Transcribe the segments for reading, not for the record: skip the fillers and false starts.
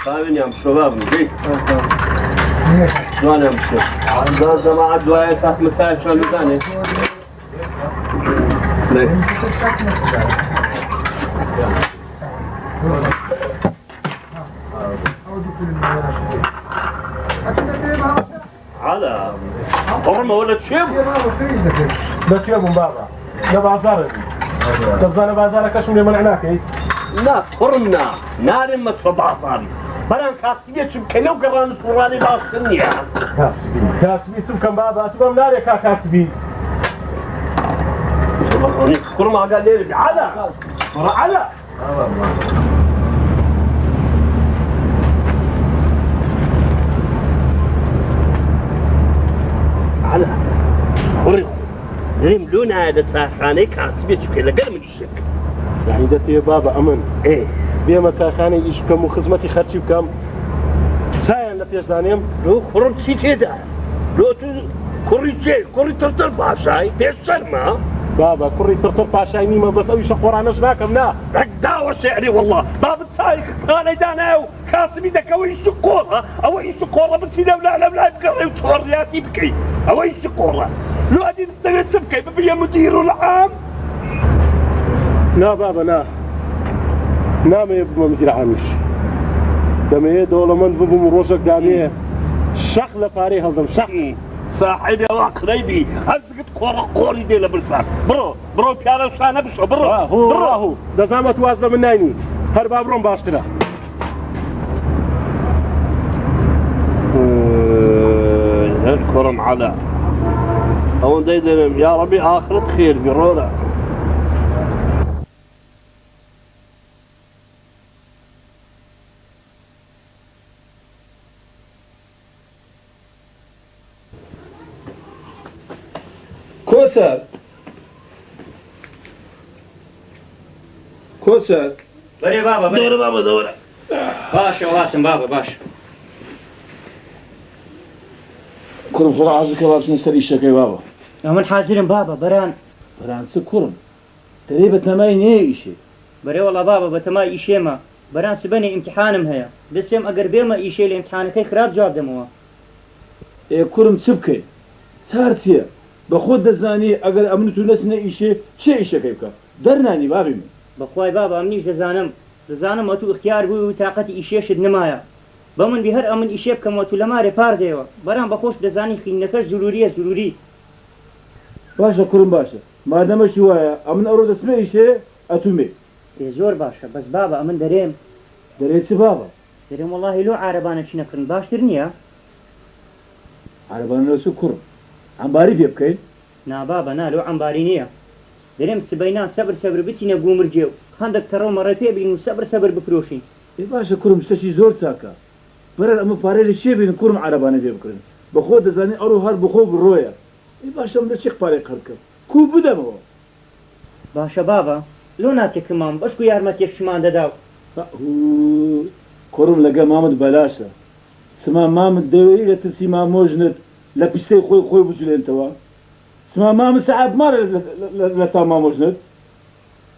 فاهمين يا شباب نجي جوان يا مشكور عندنا جماعة دواية تحت مساعد شو الميزاني ليه على قرمة ولا تشيب بس يا ابو بابا لا بازارك تبغى بازارك شو اللي منعناك ايه لا قرمنا نار ما تفضع صاري بران كاسبيه شو كلو قران سوراني باصني كاسبي سبكم بابا تبغى ناري كاسبي قرمة قال لي على على على قرمة دريم لونا هذا ساخاني كاسبيه شو كلا قال من الشك يعني دتي يا بابا امن ايه بيما ساخاني ايش كم وخدمتي خرجي بكم ساين لتيش دانيم لو خرج شي كده لو كوري ترتر باشاي بيشر ما بابا كوري ترتر باشاي ميما بس اوي شقورانا شناكم نا دعوة شعري والله باب السايق انا دانا كاسمي دك اوي شقوره اوي شقوره بس لا بقري وصورياتي بكي اوي شقوره لو ادي نستغل بكي ببيا مدير العام لا بابا لا ما يبقى مدير عامش دمي دوله من بابو مروسك داميه شخله فاري هذا شخ صاحبي وقريبي هزقت قوري دي لبلسان برو بيانا وسانا بشو برو هو ده زعما توازن من نايني هر بابرون باشترا اذكرهم على هون ديدرم يا ربي اخرة خير برولا كوسر بري بابا دورة بابا دورة باشا وهاتم بابا باشا كرم بسرعة عزك بابا نستري الشكاي بابا من حاضرين بابا بران فرانسا كرم تريبة تماي نيه إشي بري والله بابا بتماي إشي ما بران سبني امتحانم هيا بس يوم أقر بيما إشي الامتحان كي خراب جواب دموه إيه كرم سبكي سارتيا بخود دزاني أقر أمنتو نسنا إشي چه إشي كيبكا درناني بابي من بخواي بابا أمنيش دزانم أتو اختيار بوي وطاقتي إشيش نمايا بمن بهر أمن إشي بكم وتو لما رفار ديوا بران بخوش دزاني خينكش ضروري باشا كرم باشا ما دام شوية أمن أرود اسمه إشي أتومي إيه زور باشا بس بابا أمن دريم دريت بابا دريم والله لو عربانا شنكرن باش ترنيا عربان رسو كرم عمباري بيبكين نا بابا نا لو عمبارينيا دريم سبينا صبر بتينا قومر جيو خندق ترو مرتين بينو صبر بكروشين إيه باشا كرم اشتشي زور تاكا برا أما فاريل الشي بين كرم عرباني بيبكين بخود دزاني أرو هار بخو بالرويا إيه باشا من الشيخ فاري خركا كو بدا مو باشا بابا لو ناتي كمان بس كو يارمت يفشمان داو هو كرم لقى مامد بلاشا سما مامد دوي لتسي ما موجنت لبستي خوي بجلين توا سما مامد سعاد مار لتا ما موجنت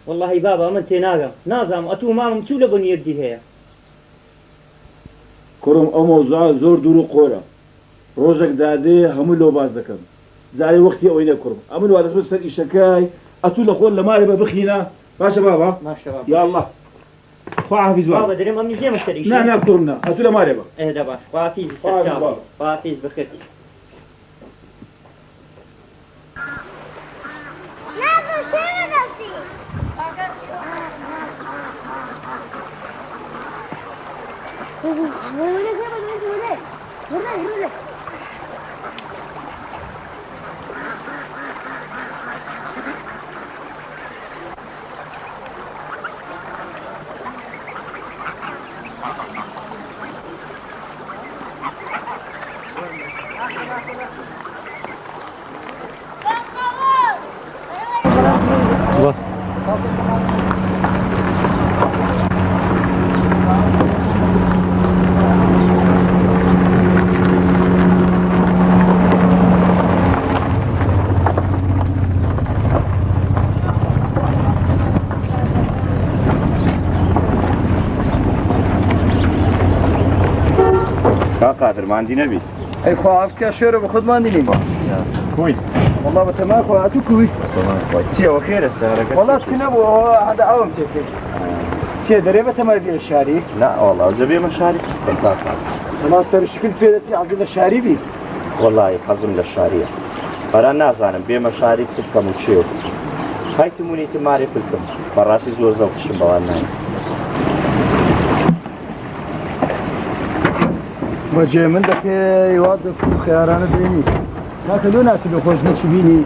والله بابا من تناغم نازم أتو مامم شو لبن يدي هي كرم أو موضوع زور دورو قورا روجك دادي همو لو باز دكم زاري وقتي أوينه كرم أمن وادس بس فرق الشكاي أتو لخول لما ربا بخينا باشا بابا ماشا بابا يا الله خواها في زوال بابا دريم أمني زي مشتري نا كرمنا أتو لما ربا إيه ده باش واتيز بابا. ستشاب واتيز بخيرتي بس قادر ما عندي نبي اي خو عفكا شيرو بخد ما عندي نيما كويس والله بتمام خو عتو كوي تسي وخير السهرة والله تنبو هذا عوم تفي تسي دريبة تمر بي الشاري لا والله زبي مشاري سبتم انا سر شكل فيدتي عزيز الشاري بي والله حزم للشارية أنا نازانم بي مشاري سبتم وشيوت هاي تموني تماري كلكم فراسي زور زوق شبوان وجه من دك يوظف خيارنا بيني لكن دون اسبي خوش نشبيني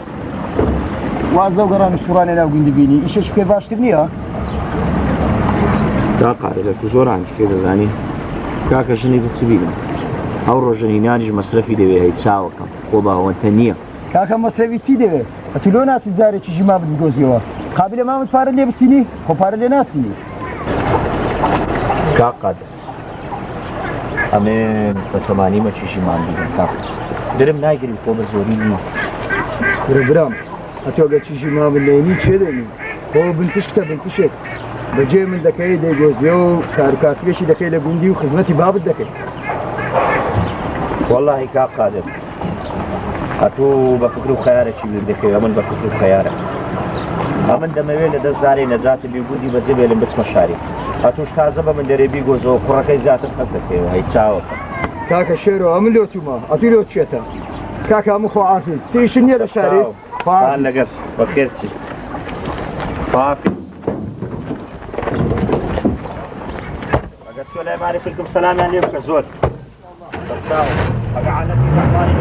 وازو قران شوراني لا وقند بيني ايش شكل باش تبنيها كاكا لك زور عندك كذا زاني كاكا شنو بتسوينا او رجني نانج مصرفي دي هي تساوكم وبا وانتنيه كاكا مصرفي تي دي اتلو ناس زاري تشي ما بتجوزيوا قابل ما متفارن لي بستيني خو فارن لي ناسي كاكا امين بتماني ما تشي ما عندي كاكا درم نايجري فوق زوري برام اتوقع تشي ما بنيني تشدني هو بنتشكت بنتشك بجي من دكاي دي جوزيو كاركاس بيشي دكاي لبندي وخدمتي باب الدكاي والله كا قادر اتو بفكرو خيارك شي دكاي امن بفكرو خيارك امن دمويل دزاري نجات بيغودي بجبل بس مشاري اتوش تازه من دري بيغوزو قركاي ذات خصك هي تشاو كاكا شيرو امن لو توما اتلو تشتا كاكا مخو عافيز تيشني لشاري فان لقف بخيرتي فافي قلت له ما اعرف لكم سلام يعني يبقى زول تساو اقعد في رحماني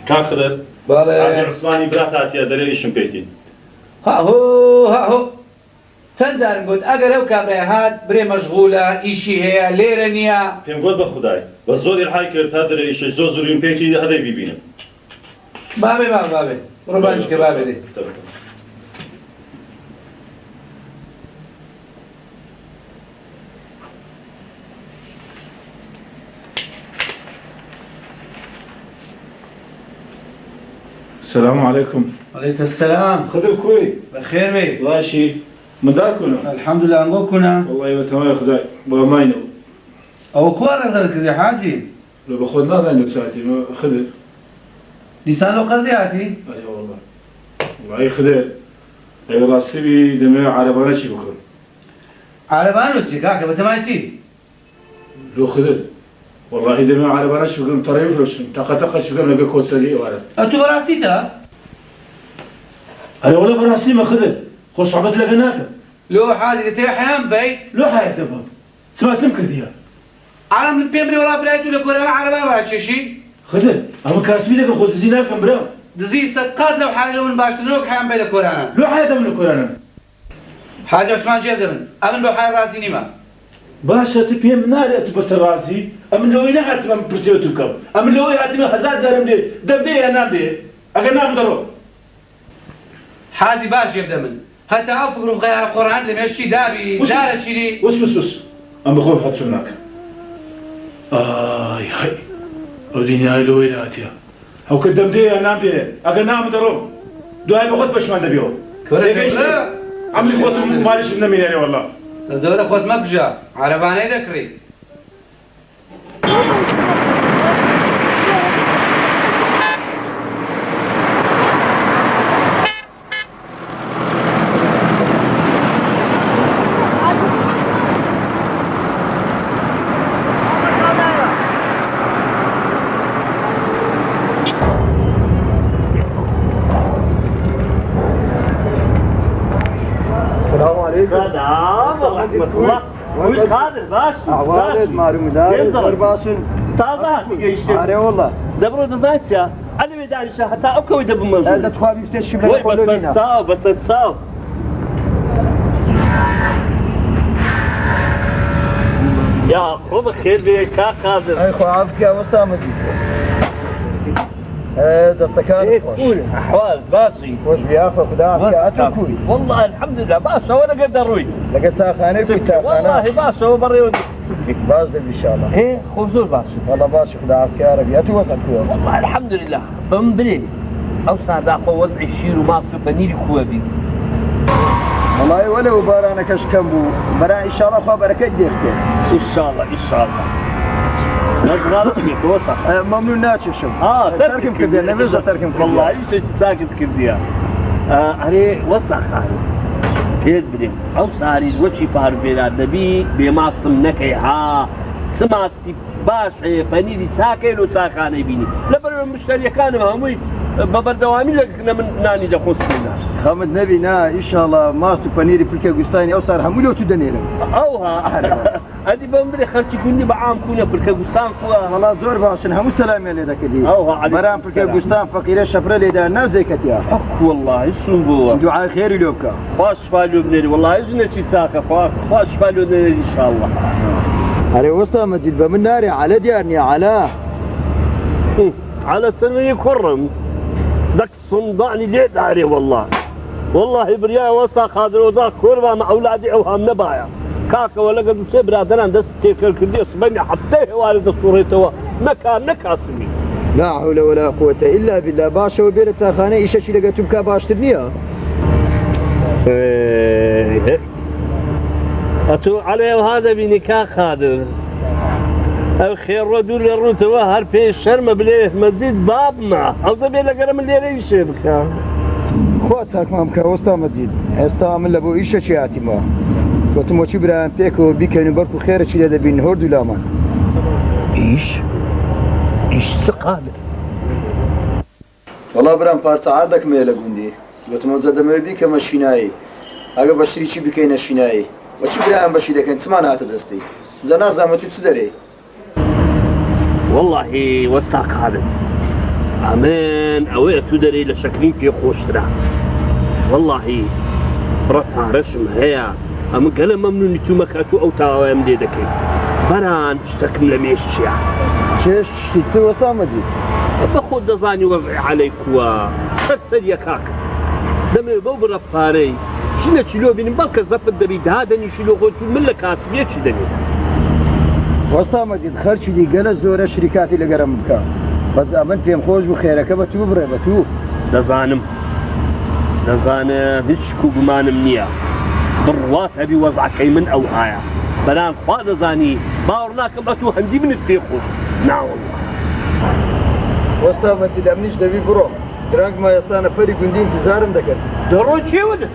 كان خضر بله عثماني برات يا دليل ايش مكيتين هاهو چەند جارم گوت ئەگەر ئەو کابرای هات برێ مەشغولە ئیشی هەیە لێرە نییە پێم گوت بە خودای بە زۆری ڕهای کرد تا دەرە ئیشە زۆر زووریم پێکی هەدەی بیبینم بابێ بابێ ڕۆبانش کە بابێ دێ السلام عليكم. عليك السلام. خذوا كوي. بخير بي. الله شيء. مداركنا. الحمد لله نقولكنا. والله تمام يا خداي. بماينو. أو كوارا ذلك يا حاجي. لو باخذ ما زين ساعتي خذ. لسانه قضياتي. أيوة والله. والله خذ. أيوة راسبي دمي عربانة شي بكون. عربانة شي كاكا بتمايتي. لو خذ. والله دمي عربانة شي بكون ترى يفرش. تقطع شي بكون لقى كوسالي وارد. أنتوا براسيتا؟ أنا ولا براسي ما خذ. خوش صعبت لقناك. لو حاجة تيحيان بي. لو حياة دباب. سما سمك ذيها. عالم البيمري ولا بلايتو لكورا عربان ولا شي. خذ. أما كاسبي لك خذ زيناك كم برا. دزي صدقات لو حاجة من باشتنوك حيان بي لكورانا. لو حياة من الكورانا. حاجة عثمان جيب دمن. أمن لو حياة راسي نيما. باشا تبين ناري بس راسي أمن لو ينقع تمام برسيوتو كم أمن لو يعطيني هزار درهم دي دم دي أنا دي أجا نام درو حازي باش جيب دمن حتى أفكر غير القرآن لما يشي دابي دار شيري وس أم بخوف حد شناك هاي أوليني هاي لو يلاتيا أو كدم دي أنا دي أجا نام درو دعاء بخوت باش ما نبيو كورا عملي خوت مالش النمي يعني والله زورا خوت مكجا عرباني ذكري سلام ورحمة الله. وش هذا الباش؟ عوالد مارو مدار درباسن تازه تيجي أري والله دبرو دزايتشا أنا ميدانشا حتى أكو يدب الموضوع هذا تخاف يستشف لك بس تصاو بس تصاو يا خذ خير بك كا قادر أي خو عافك يا مستعمدي دەستەکان خۆش ئەحواڵ باسی خۆش بیافە خدا ئەتوکوی والله الحمد لله باشەوە لەگەر دەڕووی لەگە چاخانەی کوی چاخانە والله باشەوە بەڕێوە باش دەبی ئینشاءالله خۆ زۆر باش والله باشی خدا عافیارە بی ئەتو وەسە کووە والله الحمد لله بم برێ ئەو ساداقە وەزعی شیر و ماست و پەنیری خووە بی وڵای وەلە و بارانەکەش کەم بوو بەرا ئینشاءالله خوا بەرەکەت دێخکێ ئینشاءالله ئینشاءالله مەمنون ناچێشم تەرکم کردێ نەوێژە تەرکم کرد والله شتێکی چاکت کردیە ئەرێ وەستا خانم پێت بدێم ئەو ساریز وەچی پاربێرا دەبی بێماستم نەکەی ها چ ماستی باش پەنیری چاکەی لۆ چاخانەی بینی لەبەرەوە مشتریەکانم هەمووی بە بەردەوامی لەگەکنە من نانی دەخۆستێنە خەمت نەبی نا ئینشاءالله ماست و پەنیری پلکە گوستانی ئەو سار هەموو لەو تو دەنێرم ئەوها ئەدی بەم برێ خەرچی گوندی بە عام کوونە پلکە گوستان کووە وەڵا زۆر باشن هەموو سەلامیان لێ دەکردی بەرام پلکە گوستان فەقیرە شەپرە لێدا ناوزێکەتیا والله سون بووە دوعای خێری لێ بکە خوا شفا لێ بنێری والله ژنێکی چاکە خوا شفا لێ بنێری ئینشاءالله ئەرێ وەستا مەجید بە من نارێ عەلە دیار نییە عەلا على سنوي كرم دك صندعني ليه داري والله بريا وسا خاطر وذا كوربا مع اولادي اوهام نبايا كاكا ولا قد برادران دست تيكل كردي صبني حتى والد صورته مكان نكاسمي لا حول ولا قوة إلا بالله باشا وبيرة ساخانة إيشا شي لقى تبكى باشتر نيا أتو عليه هذا بنكاح خادر الخير ردول الرتوة هر في الشرم بليه مزيد بابنا أو زبي لقرم اللي ريش بكا خواتك مامكا وستا مزيد استا من لبو إيشا شي عاتما وتمو چی بران پیکو بیکنی برکو خیره چی داده بین هردو لامان إيش سقادر والله برام پارچه عردك میله گوندی وتمو زده مو بیکه مشینایی اگه بشری چی بیکنه شینایی و چی بران بشی دکن تمان هات دستی زنا زامتو چی داری والله وستاك هذا أمان أوي تدري لشكلين في خوشترا والله رفع رسم هيا أما قال ممنون تومكاتو أو تاوام ديدكي بران اشتكم لميش الشيع شيش تشتي وستا مجيد بخود دزاني وضعي عليك وستسد يا كاك دمي بوبر أفقاري شنا تشيلو بين بالك الزفت دبيد هذا نشيلو غوتو من لكاسبية شدني وستا مجيد خرچ دي قال زورة شركاتي لقرم بكا بس أمن فيهم خوش بخيرك بتو بري بتو دزانم هيش كوبمانم نيا بالروات أبي وضعك من أو هايا بلان خوا دزاني باورناكم أتو هندي من التيخوش نا والله وستا مجيد أمنيش دبي برو درانك ما يستانا فري قندي انتظارم دكت درو چه ودت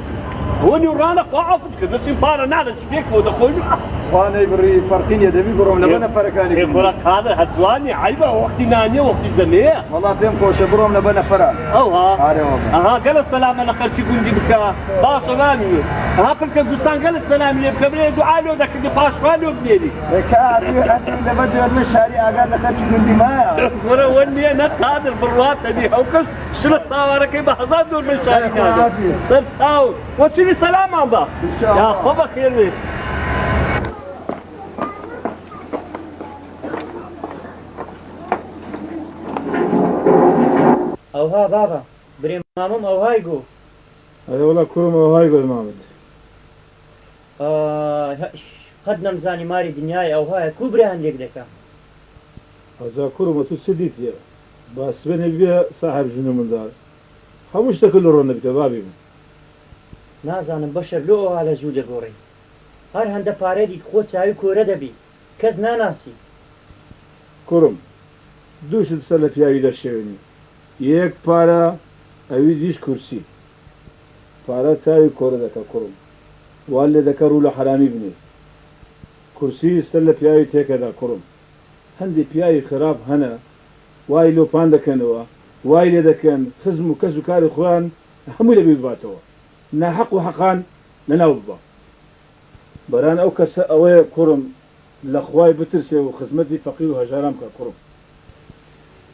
وني ورانا قاعفت كذا سيفارة نانا شبيك ودخولي وانا بري فرقين يا دبي برو لبنا فرقاني يقولك هذا هتواني عيبة وقت نانية وقت زمية والله فين خوش بروم لبنا فرق ها قال السلام انا خلشي قندي بك باص غاني ها فلك القسطان قال السلام لي بكبري دعاء له ذاك اللي باش فالو بنيلي كاتي اللي بده المشاري قال خلشي قندي ما ورا وني انا قادر بالروات دي هوكس شنو تصاورك كيف حصاد دول المشاري هذا صرت صاور وتشيلي سلام عم يا خبا خير اوها بابا بري مامم اوهاي جو هذا والله كرم اوهاي جو مامد قد نمزاني ماري دنياي اوهاي كل بري هنديك دكا هذا كرم تو سديت يا بس بني بيها صاحب جنو من دار خموش تكل رونا بتبابي نازانم بشر لو على جودة غوري هر هنده پاره دید خود چاوی کوره دبی کس ناناسی كرم دوش تسلف يا ويدا شيوني يك پارا اوي ديش كرسي پارا تساوي كوره دكا كرم والي دكا رولا حرامي بني كرسي تسلف يا وي تيكا دا كرم هندي بياي خراب هنا واي لو پان دكنوا واي لدكن خزم وكسو كاري خوان همو لبي باتوا نحق وحقان لنوبا بران او كس اوي كرم لخواي بترسي وخدمتي فقير وهجارام كرم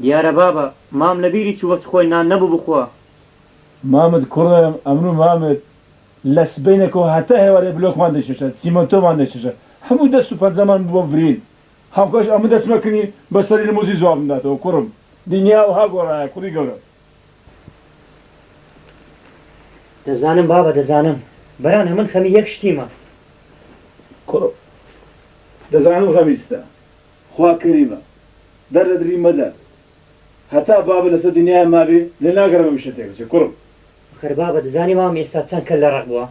دیارە بابا مام لەبیری چ وەخت خۆی نان نەبوو بخوا مامد كرم امرو مامد لسبينكو حتى هواري بلوك ما دششت سيمونتو ما دششت همو دستو پر زمان بو فرين هم كاش امد اسمكني بسري الموزي زواب داتو كرم دنیا و ها گۆڕایە کوڕی گەورە دەزانم بابە دەزانم بەرانە من خەمی یەک شتیمە کوڕ دەزانم غەمیستە خوا کەریمە دەردەدری مەدە هەتا بابە لەسەر دنیای مابێ لێ ناگەڕەوە شتێکچێ کوڕم خەر بابە دەزانی مام ئێستا چەند کە لە ڕق بووە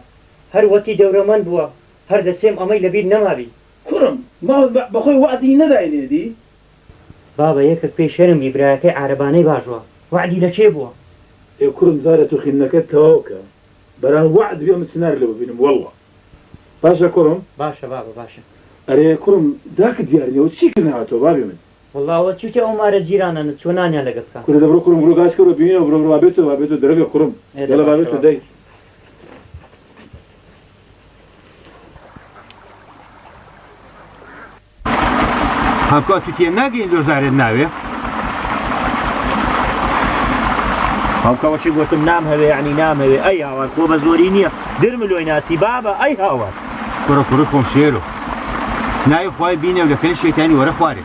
هەر وەتی دەورەمەند بووە هەر دەسێم ئەمەی لەبیر نەمابی کوڕم ماوە بەخۆی وعدی نەداینێدی بابە یەکێک پێی شەرمی برایەکەی عارەبانەی باشوە وعدی لە چێ بووە ئێ کوڕم زارە تو خینەکەت تەواوکە بەران وعد بێ من سنار لێ ببینم وەڵڵا باشە کوڕم باشە بابە باشە ئەرێ کوڕم داکە دیارنەوە چی کردنەوەتەوە بابێ من وەڵڵاوە چوتە ئەومارە جیرانە چۆنانیان لەگەڵ بکە کوڕە دەبڕۆ کوڕم ڕۆ گاچکەوە بینەوە بڕۆ وابێتەوە وابێتەوە دەرەگە کوڕم دەڵە بابێتەوە دەی هەمکۆ تو تێم ناگەین دۆزارێت ناوێ هەمکەوەچی گوتم نام هەوێ یعنی نام هەوێ ئەی هاوار تۆ بە زۆری نییە درم لۆی ناچی بابە ئەی هاوار کوڕە خۆم شێرۆ ناوی خۆی بینێ و لە فێن شەیتانی وەرە خوارێ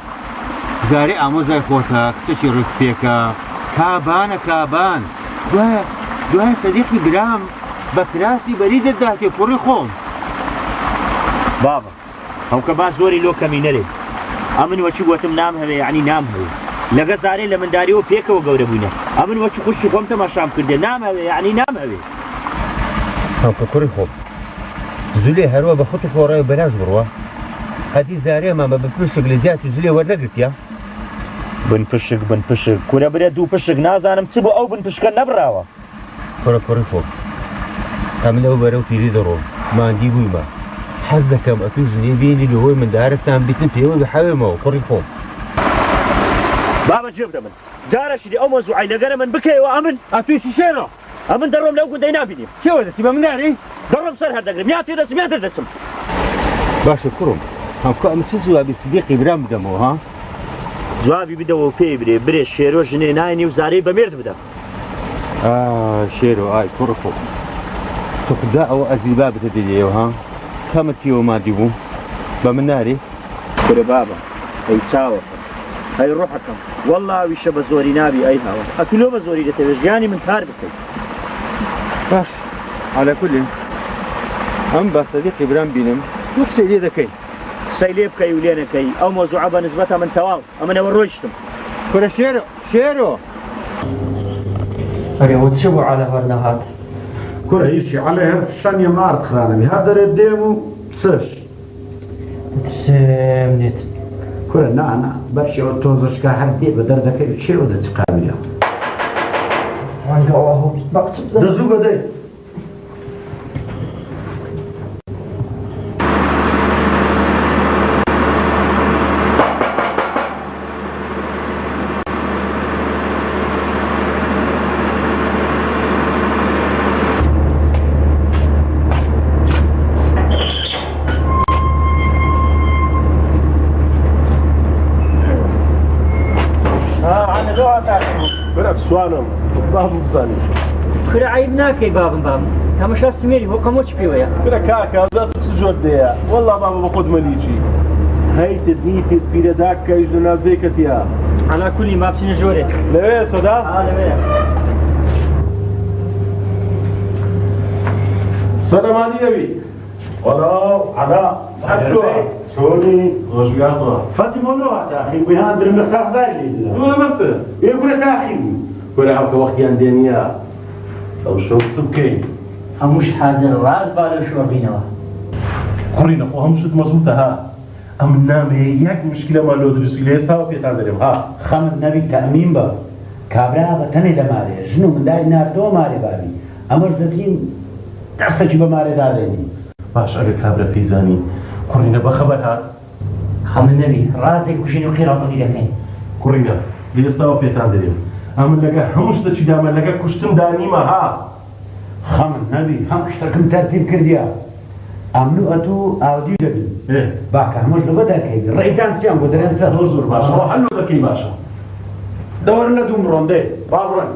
زارێ ئامۆزای خۆتە کتێکی ڕێک پێکە کابانە کابان دوای سەدیقی برام بە پراسی بەری دەداتێ کوڕی خۆم بابە هەمکە با زۆری لۆ کەمی نەرێ ئەمن وەچی گوتم نام هەوێ یعنی نام هەوێ لەگە زارێ لە منداریەوە پێکەوە گەورە بووینە ئەمن وەچی خوشی خۆم تەماشام کردێ نام هەوێ یعنی نام هەوێ هەمکە کوڕی خۆم زولێ هەروە بە خۆت خۆڕای بەراز بڕوە هەتی زارێ مامە بە پشک لە زیاتی زولێ وەرنەگرتیا بن پشک کورە برێ دوو پشک نازانم چ بۆ ئەو بن پشکە نەبراوە کوڕی خۆم ئەم لەو بەرەو پیری دەڕۆم ماندی بوویمە حەز دەکەم ئەتوو ژنێ بینی لەهۆی مندارەتان بیتن پێوە بحەوێمەوە کوڕی خۆم بابە جێ بدە من جارەشی ئەو مۆزوعی لەگەرە من بکەیەوە ئەمن ئەتویشی شێڕە ئەمن دەڕۆم لەو گوندەی نابینیم کێوە دەستی بە مناری دەڕۆم سەر هەردەگرم یا تێ دەچم یا دەردەچم باشە کوڕم هەمکە ئەم چ جوابی سیدیقی برام بدەمەوە ها جوابی بدەوە پێی برێ شێرۆ ژنێ ناینی و زارەی بەمێرد بدە شێرۆ ئای کوڕ خۆ تۆ خدا ئەوە ئەزیبا بدە دێیەوە ها کەمت پێوە مادی بوو بە من ناری برە بابە ئەی چاوەکە ئەی ڕۆحەکەم وەڵڵا ویشە بە زۆری نابی ئەی هاوە ئەتولۆ بە زۆری دەتەوێت ژیانی من کار بکەیت باش على كل ئەم بە سەدیقی برام بینم تۆ قسەی لێ دەکەی قسەی لێ بکەی و لێ نەکەی ئەو مۆزوعە بە نسبەتە من تەواو ئەمنەوە ڕۆیشتم کورە شێرۆ ئەرێوە چ بۆ عالە هەرنەهات كره هيشي عليها شانية مارد خرانمي هذا رديمو سش سێمنێت كره نعنا برشي اوتوزش كهردي بدر ذكي شيء وده تقابلها دزو بدي سوالم بابم بزاني کورە عیب ناکەی بابم تەماشا سمێری بۆ کەمۆ چ پێوەیە كره كاكا ذات سجود ديا والله بابا بخد مليجي هاي تدنيتي في رداك كيجنا زي كتيا على كل ما بچنە ژۆرێک ليه صدا لەوەیە سلام عليكم والله على صحتك شوني خوش قاطع فاتي مولوع تاخي بهادر المساح بالي ولا نفسه يقول تاخي ولا عبك وقت عندنا او شو تسبكي هەمووش حاضر ڕاز با لە شۆڕبینەوە قرينا خو همشت مزبوطه ها ام نامه يك مشكله ما لو درس لي ساو في تادرم ها خەمت نەبی تەمین بە کابرا بە تەنێ لەمارێ ژن و مندای ناردەوە مارێ بابی ئەمەش دەتین دەستێکی بە مارێ دادێنی باش ئەگە کابرا پێیزانی قڕینە بەخەبەر هات خەمت نەبی ڕاستێک کوژین و خێڕاڵی دەکەین قڕینە لێستاوە پێتان دەرێن ئەمن لەگە هەموو شتێکی دامە لەگە کوشتن دانیمە ها خەمت نەبی هەم شتەکەم تەرتیب کردیا ئەمن و ئەتوو ئاودی دەبین باکە هەمووش لەبە دەکەی ڕێیتان چیان بۆ دەرێن سەر زۆر باشە هەلو دەکەی باشە دەوەرن لە دوو مڕۆندێ با بڕۆین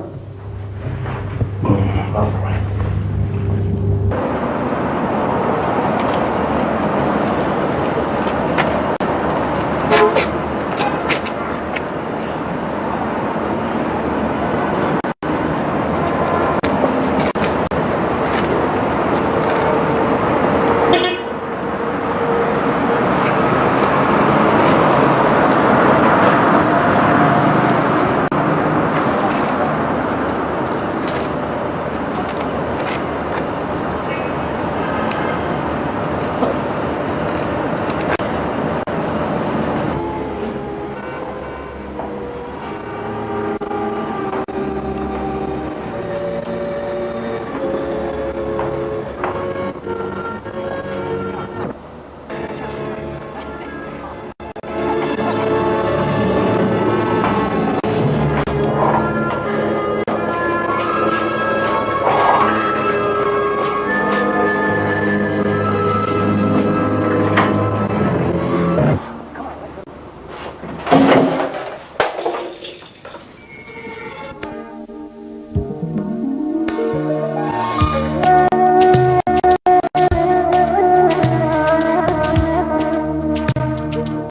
بێ